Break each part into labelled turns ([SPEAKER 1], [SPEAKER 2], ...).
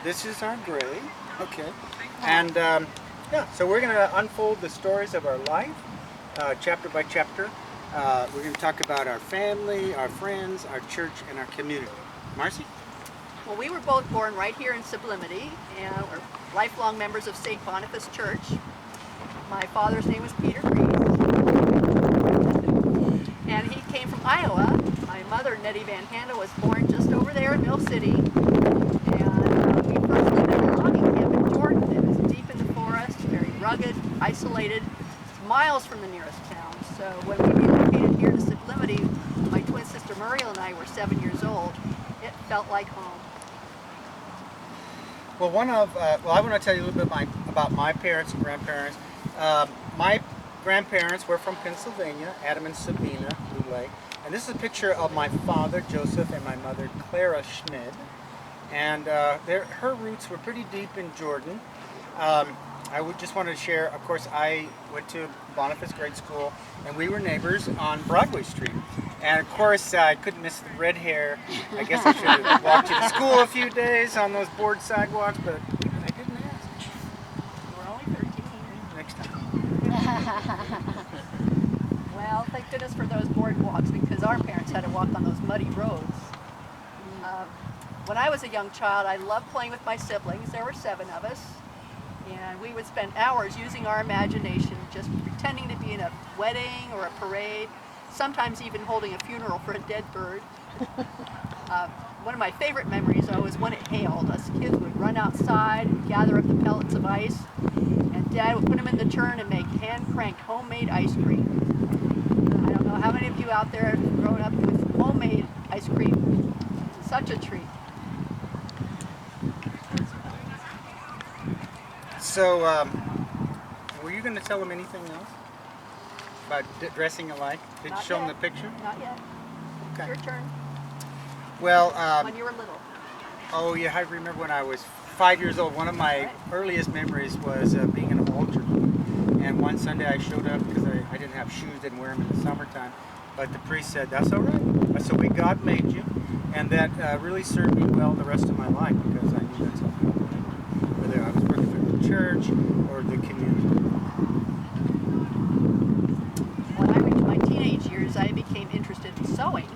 [SPEAKER 1] This is our grave, okay. And yeah, so we're going to unfold the stories of our life, chapter by chapter. We're going to talk about our family, our friends, our church, and our community. Marcy?
[SPEAKER 2] Well, we were both born right here in Sublimity, and we're lifelong members of St. Boniface Church. My father's name was Peter Reese, and he came from Iowa. My mother, Nettie Van Handel, was born just over there in Mill City, and we first lived in a logging camp in Jordan. It was deep in the forest, very rugged, isolated, miles from the nearest town. So when we relocated here to Sublimity, my twin sister Muriel and I were 7 years old. It felt like home.
[SPEAKER 1] Well, I want to tell you a little bit about my parents and grandparents. My grandparents were from Pennsylvania, Adam and Sabina Lulay. And this is a picture of my father, Joseph, and my mother, Clara Schmid. And her roots were pretty deep in Jordan. I would just want to share, of course, I went to Boniface Grade School, and we were neighbors on Broadway Street. And of course, I couldn't miss the red hair. I guess I should have walked you to school a few days on those board sidewalks, but I didn't ask.
[SPEAKER 2] We're only 13.
[SPEAKER 1] Next time.
[SPEAKER 2] Well, thank goodness for those boardwalks, because our parents had to walk on those muddy roads. When I was a young child, I loved playing with my siblings. There were 7 of us. And we would spend hours using our imagination, just pretending to be in a wedding or a parade, sometimes even holding a funeral for a dead bird. One of my favorite memories, though, is when it hailed. Us kids would run outside and gather up the pellets of ice, and Dad would put them in the churn and make hand-cranked homemade ice cream. I don't know how many of you out there have grown up with homemade ice cream. It's such a treat.
[SPEAKER 1] So, were you going to tell them anything else about dressing alike? Did you show them the picture?
[SPEAKER 2] Not yet.
[SPEAKER 1] Okay.
[SPEAKER 2] Your turn.
[SPEAKER 1] Well,
[SPEAKER 2] When you were little.
[SPEAKER 1] oh yeah, I remember when I was 5 years old. One of my earliest memories was being in an altar. And one Sunday I showed up because I didn't have shoes, didn't wear them in the summertime. But the priest said, "That's all right. I said, God made you." And that really served me well the rest of my life, because I knew that's all. Whether I was working for the church or the community.
[SPEAKER 2] When I reached my teenage years, I became interested in sewing.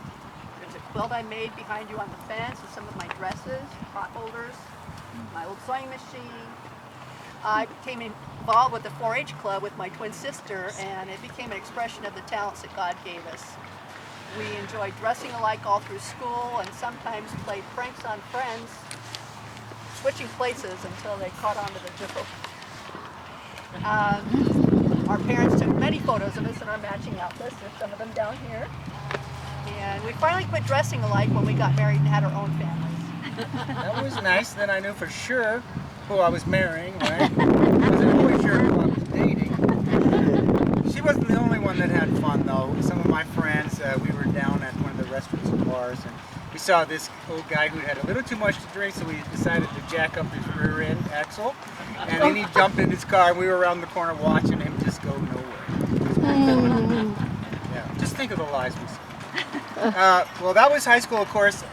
[SPEAKER 2] There's a quilt I made behind you on the fence, and some of my dresses, pot holders, my old sewing machine. I became involved with the 4-H club with my twin sister, and it became an expression of the talents that God gave us. We enjoyed dressing alike all through school, and sometimes played pranks on friends, switching places until they caught on to the joke. Our parents took many photos of us in our matching outfits. There's some of them down here. And we finally quit dressing alike when we got married and had our own families.
[SPEAKER 1] That was nice. Then I knew for sure who I was marrying, right? I wasn't always sure who I was dating. She wasn't the only one that had fun, though. Some of my friends, we were down at one of the restaurants and bars, and we saw this old guy who had a little too much to drink, so we decided to jack up his rear end axle, and then he jumped in his car, and we were around the corner watching him just go nowhere. Yeah, just think of the lies we see. Well, that was high school, of course.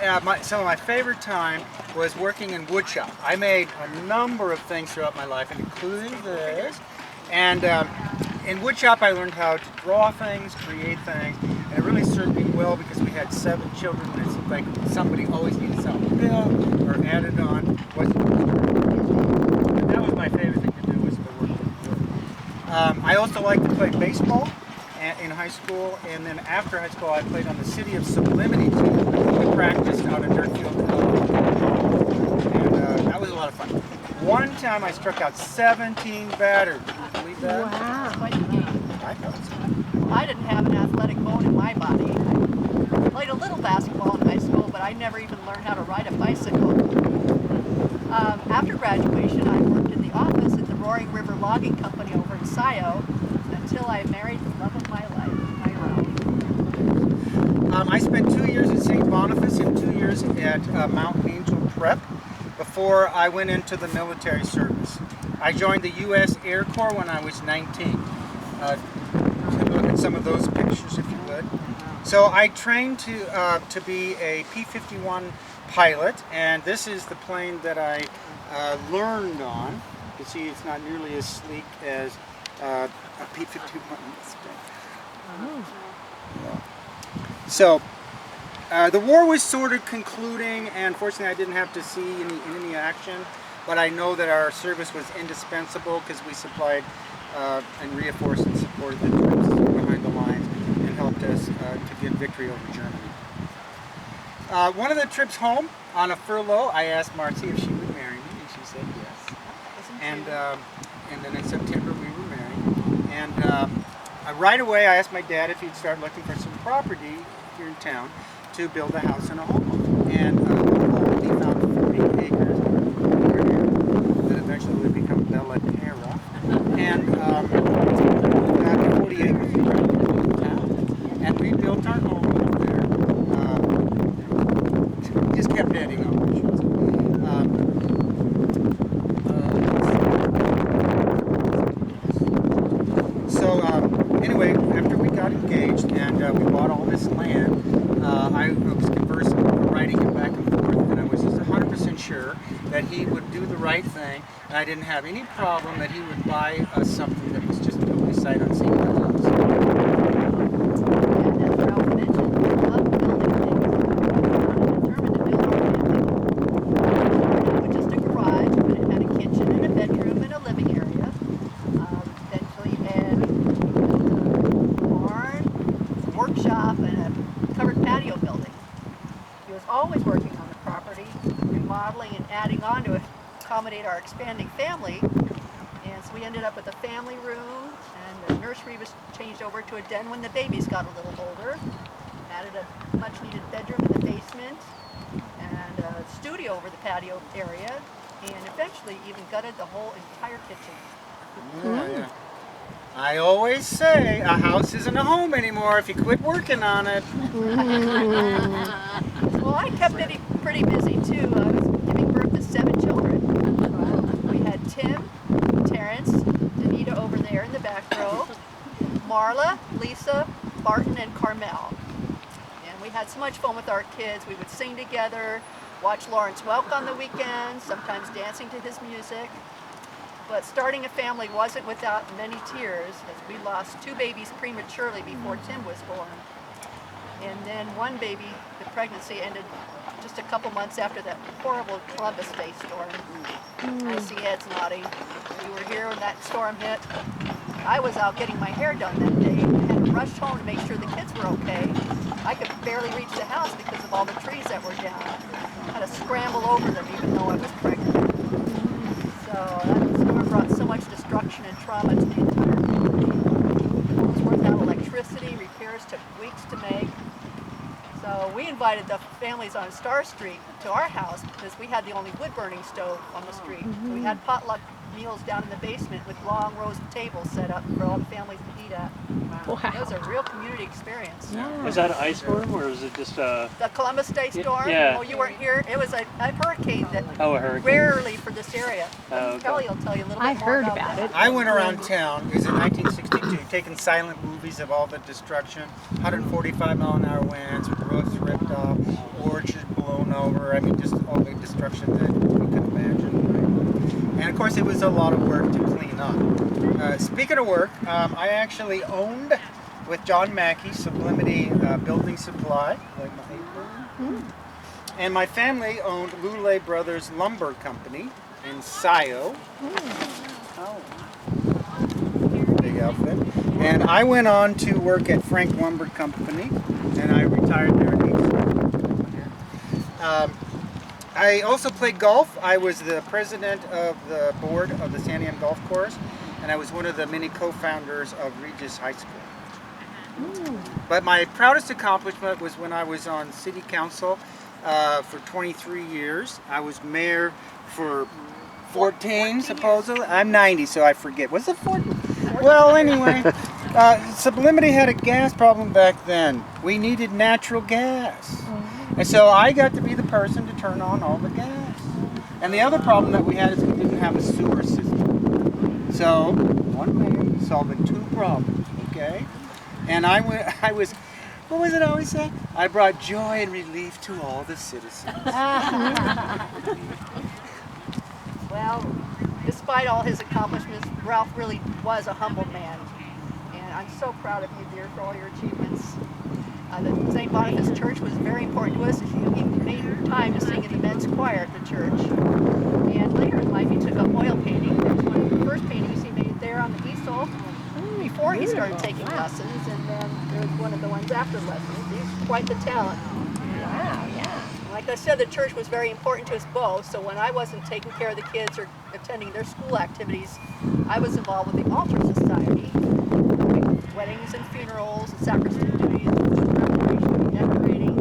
[SPEAKER 1] Some of my favorite time was working in woodshop. I made a number of things throughout my life, including this. And in woodshop, I learned how to draw things, create things, and it really served me well because we had 7 children, and it seemed like somebody always needed something built or added on. And that was my favorite thing to do, was to work with wood. I also liked to play baseball in high school, and then after high school, I played on the City of Sublimity team. We practiced out in Dirtfield, and that was a lot of fun. One time I struck out 17 batters. Can you believe that?
[SPEAKER 2] Wow. That's quite a feat.
[SPEAKER 1] I thought so.
[SPEAKER 2] I didn't have an athletic bone in my body. I played a little basketball in high school, but I never even learned how to ride a bicycle. After graduation, I worked in the office at the Roaring River Logging Company over in Scio until I married the love of my life, Tyrone.
[SPEAKER 1] I spent 2 years at St. Boniface and 2 years at Mount Angel Prep before I went into the military service. I joined the U.S. Air Corps when I was 19. Take a look at some of those pictures, if you would. So I trained to be a P-51 pilot, and this is the plane that I learned on. You can see it's not nearly as sleek as a P-51 Mustang. So the war was sort of concluding, and fortunately I didn't have to see any enemy action, but I know that our service was indispensable because we supplied and reinforced and supported the troops behind the lines and helped us to get victory over Germany. One of the trips home on a furlough, I asked Marcy if she would marry me, and she said yes. And then in September we were married. And right away I asked my dad if he'd start looking for some property here in town to build a house and a home on. And he found 40 acres that eventually would become Bella Terra. And after 40 acres we rented in town. And we built our home up there. Just kept adding on. Anyway, after we got engaged and we bought all this land, I was conversing, writing it back and forth, and I was just 100% sure that he would do the right thing, and I didn't have any problem that he would buy us something that was just totally sight unseen.
[SPEAKER 2] Always working on the property, remodeling and adding on to accommodate our expanding family. And so we ended up with a family room, and the nursery was changed over to a den when the babies got a little older. Added a much needed bedroom in the basement, and a studio over the patio area, and eventually even gutted the whole entire kitchen.
[SPEAKER 1] Yeah. I always say a house isn't a home anymore if you quit working on it.
[SPEAKER 2] Well, I kept it pretty busy too. I was giving birth to 7 children. We had Tim, Terrence, Danita over there in the back row, Marla, Lisa, Barton, and Carmel. And we had so much fun with our kids. We would sing together, watch Lawrence Welk on the weekends, sometimes dancing to his music. But starting a family wasn't without many tears, as we lost 2 babies prematurely before Tim was born. And then one baby, the pregnancy ended just a couple months after that horrible Columbus Day storm. I see heads nodding. You were here when that storm hit. I was out getting my hair done that day. I had to rush home to make sure the kids were okay. I could barely reach the house because of all the trees that were down. I had to scramble over them even though I was pregnant. So that storm brought so much destruction and trauma to the entire community. It was without electricity, repairs took weeks to make. So we invited the families on Star Street to our house because we had the only wood-burning stove on the street. So we had potluck meals down in the basement with long rows of tables set up for all the families to eat at.
[SPEAKER 3] Wow.
[SPEAKER 2] It was a real community experience.
[SPEAKER 3] Yeah.
[SPEAKER 4] Was that an ice storm or was it just
[SPEAKER 2] The Columbus Day storm?
[SPEAKER 4] Yeah.
[SPEAKER 2] Oh, you weren't here? It was a hurricane that
[SPEAKER 4] a hurricane?
[SPEAKER 2] rarely for this area.
[SPEAKER 4] Oh, okay.
[SPEAKER 2] Kelly will tell you a little bit
[SPEAKER 3] I
[SPEAKER 2] more
[SPEAKER 3] heard
[SPEAKER 2] about
[SPEAKER 3] about
[SPEAKER 2] that.
[SPEAKER 3] it.
[SPEAKER 1] I went around town, it was in 1962, taking silent movies of all the destruction, 145-mile-an-hour winds with roofs ripped off, orchards blown over, I mean just all the destruction that we could imagine. Right? And of course it was a lot of work to clean up. Speaking of work, I actually owned, with John Mackey, Sublimity Building Supply, like my apron. And my family owned Lule Brothers Lumber Company in Scio. Big outfit. And I went on to work at Frank Lumber Company, and I retired there in 18. I also played golf. I was the president of the board of the San Diego Golf Course, and I was one of the many co-founders of Regis High School. But my proudest accomplishment was when I was on city council for 23 years. I was mayor for 14 supposedly. I'm 90, so I forget. Was it 14? Well, anyway, Sublimity had a gas problem back then. We needed natural gas. And so I got to be the person to turn on all the gas. And the other problem that we had is we didn't have a sewer system. So, one mayor solving 2 problems, okay? And I was, what was it I always say? I brought joy and relief to all the citizens.
[SPEAKER 2] Well, despite all his accomplishments, Ralph really was a humble man. And I'm so proud of you, dear, for all your achievements. The St. Boniface Church was very important to us. He made time to sing in the men's choir at the church. And later in life, he took up oil painting. That was one of the first paintings he made there on the easel before he started taking lessons. And then there was one of the ones after lessons. He's quite the talent.
[SPEAKER 3] Wow, yeah.
[SPEAKER 2] Like I said, the church was very important to us both, so when I wasn't taking care of the kids or attending their school activities, I was involved with the Altar Society, weddings and funerals, and sacristan duties, preparation, decorating,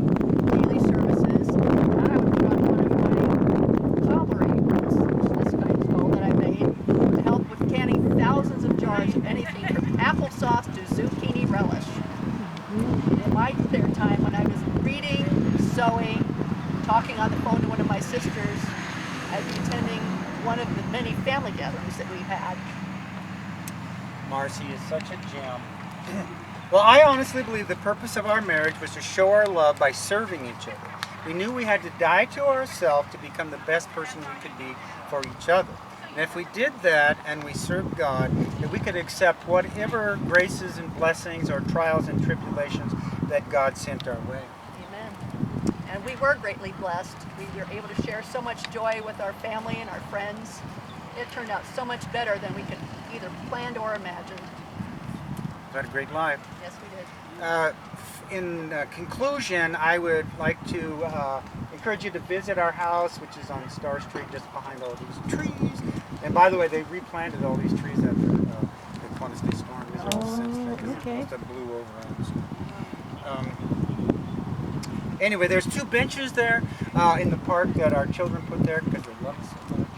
[SPEAKER 2] daily services, and I would run one of my cobblery, which this nice bowl that I made, to help with canning thousands of jars of anything from applesauce to zucchini relish. In my spare time, when I was reading, sewing, talking on the phone to one of my sisters, I'd be attending one of the many family gatherings that we've had.
[SPEAKER 1] Marcy is such a gem. Well, I honestly believe the purpose of our marriage was to show our love by serving each other. We knew we had to die to ourselves to become the best person we could be for each other. And if we did that and we served God, that we could accept whatever graces and blessings or trials and tribulations that God sent our way.
[SPEAKER 2] Amen. And we were greatly blessed. We were able to share so much joy with our family and our friends. It turned out so much better than we could either planned or imagined.
[SPEAKER 1] We had a great life.
[SPEAKER 2] Yes, we did.
[SPEAKER 1] In conclusion, I would like to encourage you to visit our house, which is on Star Street, just behind all these trees. And by the way, they replanted all these trees after the Quantity storm. These are all since then, 'cause
[SPEAKER 3] okay.
[SPEAKER 1] most of them blew over on us. Anyway, there's 2 benches there in the park that our children put there because they love us so much.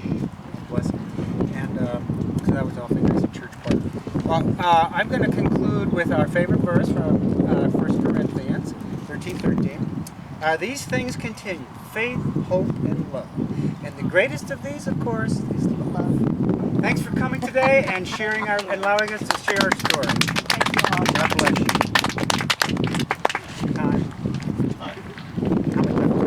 [SPEAKER 1] Bless them. And so that was awfully nice at church park. Well, I'm going to conclude with our favorite verse from 1 Corinthians 13:13. These things continue: faith, hope, and love. And the greatest of these, of course, is love. Thanks for coming today and sharing and allowing us to share our story.
[SPEAKER 2] Thank you all.
[SPEAKER 1] God bless you. Time.